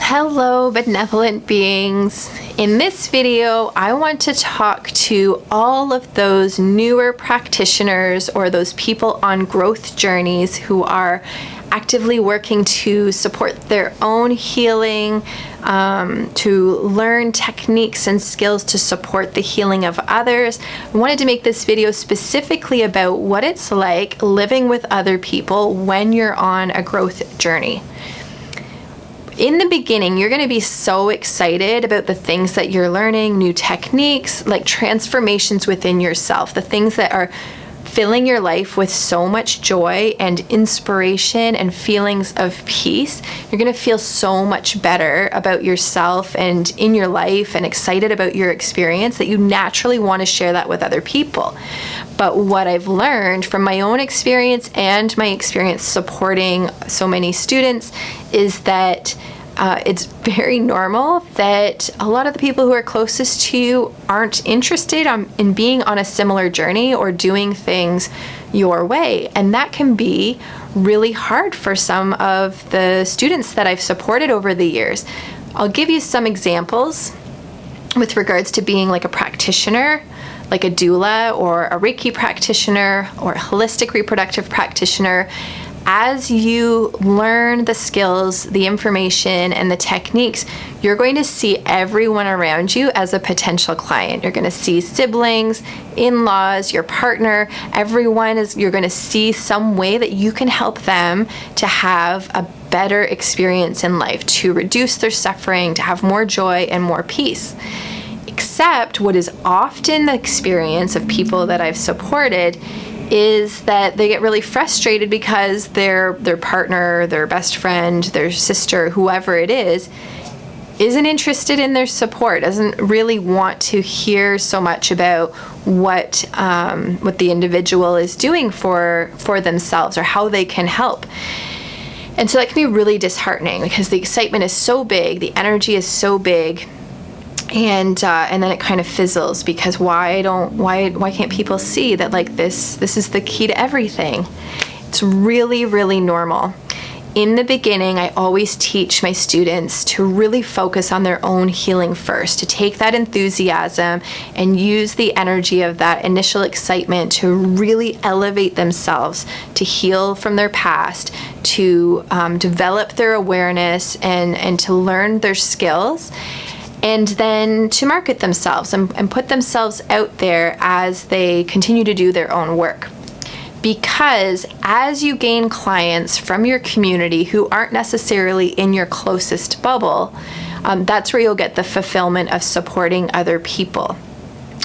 Hello, benevolent beings. In this video, I want to talk to all of those newer practitioners or those people on growth journeys who are actively working to support their own healing, to learn techniques and skills to support the healing of others. I wanted to make this video specifically about what it's like living with other people when you're on a growth journey. In the beginning, you're going to be so excited about the things that you're learning, new techniques, like transformations within yourself, the things that are filling your life with so much joy and inspiration and feelings of peace. You're going to feel so much better about yourself and in your life and excited about your experience that you naturally want to share that with other people. But what I've learned from my own experience and my experience supporting so many students is that it's very normal that a lot of the people who are closest to you aren't interested in being on a similar journey or doing things your way. And that can be really hard for some of the students that I've supported over the years. I'll give you some examples with regards to being like a practitioner, like a doula or a Reiki practitioner or a holistic reproductive practitioner. As you learn the skills, the information, and the techniques, you're going to see everyone around you as a potential client. You're going to see siblings, in-laws, your partner, you're going to see some way that you can help them to have a better experience in life, to reduce their suffering, to have more joy and more peace. Except what is often the experience of people that I've supported is that they get really frustrated because their partner, their best friend, their sister, whoever it is, isn't interested in their support, doesn't really want to hear so much about what the individual is doing for themselves or how they can help. And so that can be really disheartening because the excitement is so big, the energy is so big. And then it kind of fizzles because why can't people see that like this is the key to everything? It's really, really normal. In the beginning, I always teach my students to really focus on their own healing first, to take that enthusiasm and use the energy of that initial excitement to really elevate themselves, to heal from their past, to develop their awareness and to learn their skills. And then to market themselves and put themselves out there as they continue to do their own work. Because as you gain clients from your community who aren't necessarily in your closest bubble, that's where you'll get the fulfillment of supporting other people.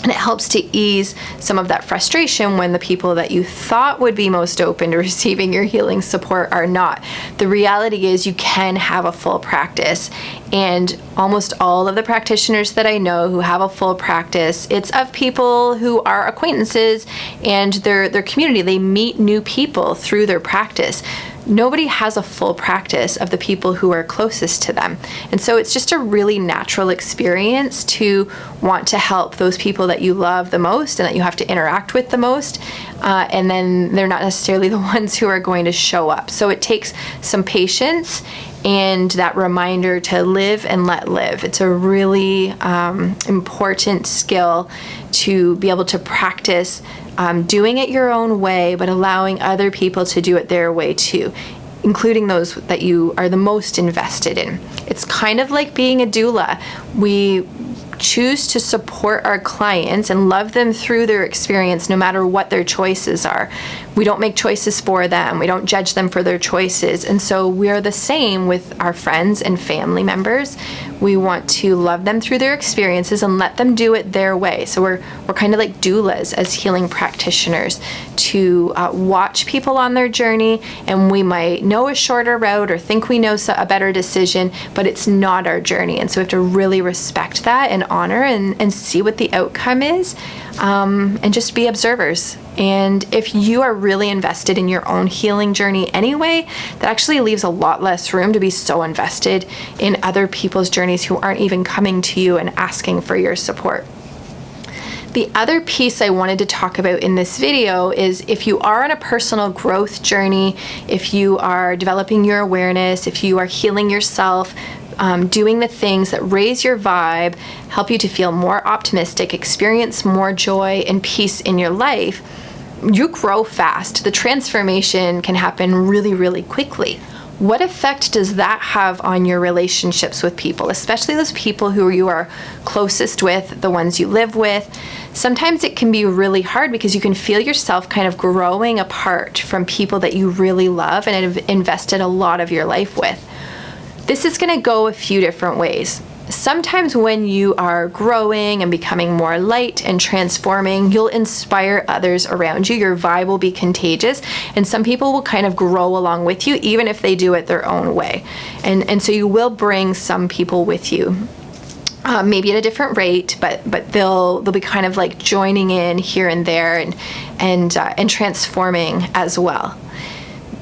And it helps to ease some of that frustration when the people that you thought would be most open to receiving your healing support are not. The reality is you can have a full practice, and almost all of the practitioners that I know who have a full practice, it's of people who are acquaintances and their community. They meet new people through their practice. Nobody has a full practice of the people who are closest to them. And so it's just a really natural experience to want to help those people that you love the most and that you have to interact with the most. And then they're not necessarily the ones who are going to show up. So it takes some patience and that reminder to live and let live. It's a really important skill to be able to practice doing it your own way, but allowing other people to do it their way too, including those that you are the most invested in. It's kind of like being a doula. We choose to support our clients and love them through their experience no matter what their choices are. We don't make choices for them. We don't judge them for their choices. And so we are the same with our friends and family members. We want to love them through their experiences and let them do it their way. So we're kind of like doulas as healing practitioners to watch people on their journey, and we might know a shorter route or think we know a better decision, but it's not our journey. And so we have to really respect that and honor and see what the outcome is, and just be observers. And if you are really invested in your own healing journey anyway, that actually leaves a lot less room to be so invested in other people's journeys who aren't even coming to you and asking for your support. The other piece I wanted to talk about in this video is if you are on a personal growth journey, if you are developing your awareness, if you are healing yourself, doing the things that raise your vibe, help you to feel more optimistic, experience more joy and peace in your life, you grow fast. The transformation can happen really, really quickly. What effect does that have on your relationships with people, especially those people who you are closest with, the ones you live with? Sometimes it can be really hard because you can feel yourself kind of growing apart from people that you really love and have invested a lot of your life with. This is going to go a few different ways. Sometimes when you are growing and becoming more light and transforming, you'll inspire others around you. Your vibe will be contagious, and some people will kind of grow along with you, even if they do it their own way. And so you will bring some people with you, maybe at a different rate, but they'll be kind of like joining in here and there and transforming as well.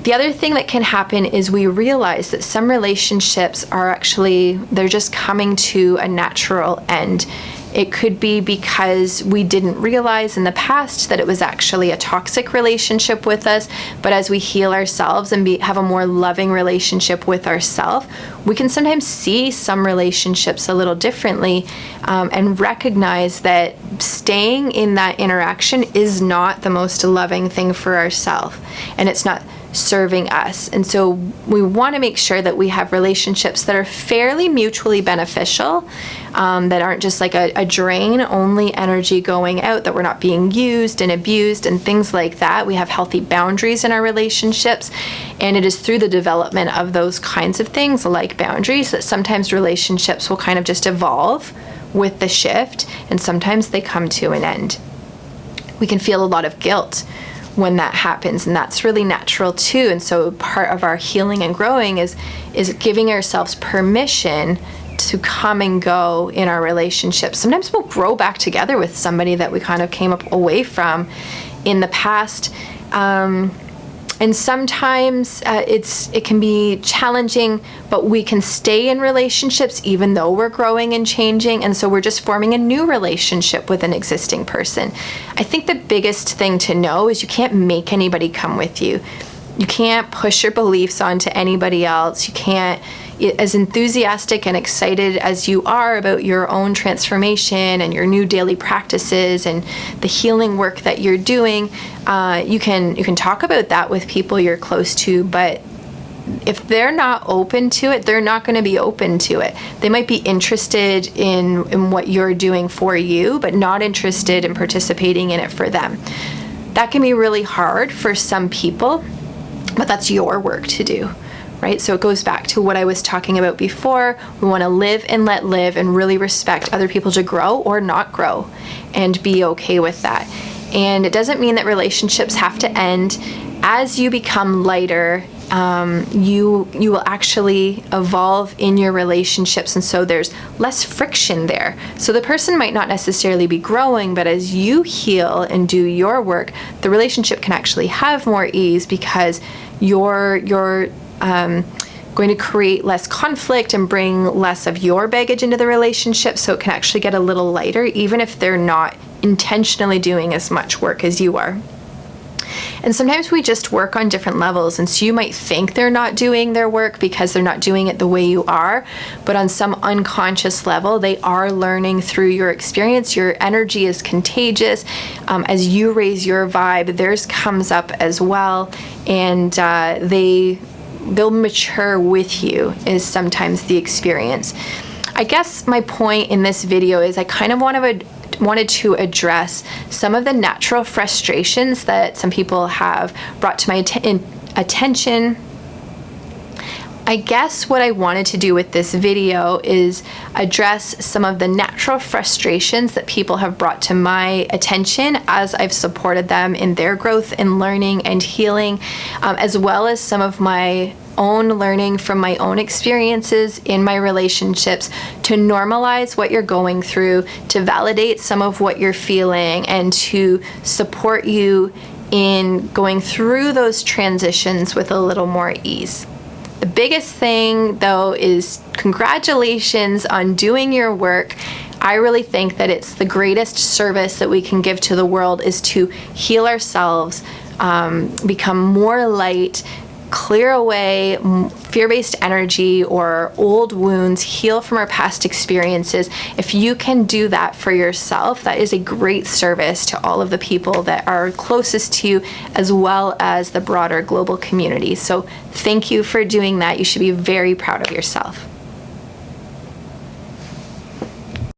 The other thing that can happen is we realize that some relationships are actually, they're just coming to a natural end. It could be because we didn't realize in the past that it was actually a toxic relationship with us, but as we heal ourselves and have a more loving relationship with ourselves, we can sometimes see some relationships a little differently, and recognize that staying in that interaction is not the most loving thing for ourselves, and it's not serving us. And so we want to make sure that we have relationships that are fairly mutually beneficial, that aren't just like a drain, only energy going out, that we're not being used and abused and things like that. We have healthy boundaries in our relationships, and it is through the development of those kinds of things like boundaries that sometimes relationships will kind of just evolve with the shift, and sometimes they come to an end. We can feel a lot of guilt when that happens, and that's really natural too. And so part of our healing and growing is giving ourselves permission to come and go in our relationships. Sometimes we'll grow back together with somebody that we kind of came up away from in the past, and sometimes it can be challenging, but we can stay in relationships even though we're growing and changing, and so we're just forming a new relationship with an existing person. I think the biggest thing to know is you can't make anybody come with you. You can't push your beliefs onto anybody else. You can't, as enthusiastic and excited as you are about your own transformation and your new daily practices and the healing work that you're doing, you can talk about that with people you're close to, but if they're not open to it, they're not going to be open to it. They might be interested in what you're doing for you, but not interested in participating in it for them. That can be really hard for some people, but that's your work to do, right? So it goes back to what I was talking about before. We want to live and let live and really respect other people to grow or not grow and be okay with that. And it doesn't mean that relationships have to end. As you become lighter, you will actually evolve in your relationships, and so there's less friction there. So the person might not necessarily be growing, but as you heal and do your work, the relationship can actually have more ease because you're going to create less conflict and bring less of your baggage into the relationship, so it can actually get a little lighter, even if they're not intentionally doing as much work as you are. And sometimes we just work on different levels, and so you might think they're not doing their work because they're not doing it the way you are, but on some unconscious level, they are learning through your experience. Your energy is contagious. As you raise your vibe, theirs comes up as well, and they'll mature with you is sometimes the experience. I guess my point in this video is I kind of wanted to address some of the natural frustrations that some people have brought to my attention. I guess what I wanted to do with this video is address some of the natural frustrations that people have brought to my attention as I've supported them in their growth and learning and healing, as well as some of my own learning from my own experiences in my relationships to normalize what you're going through, to validate some of what you're feeling, and to support you in going through those transitions with a little more ease. The biggest thing, though, is congratulations on doing your work. I really think that it's the greatest service that we can give to the world is to heal ourselves, become more light, clear away fear-based energy or old wounds, heal from our past experiences. If you can do that for yourself, that is a great service to all of the people that are closest to you, as well as the broader global community. So thank you for doing that. You should be very proud of yourself.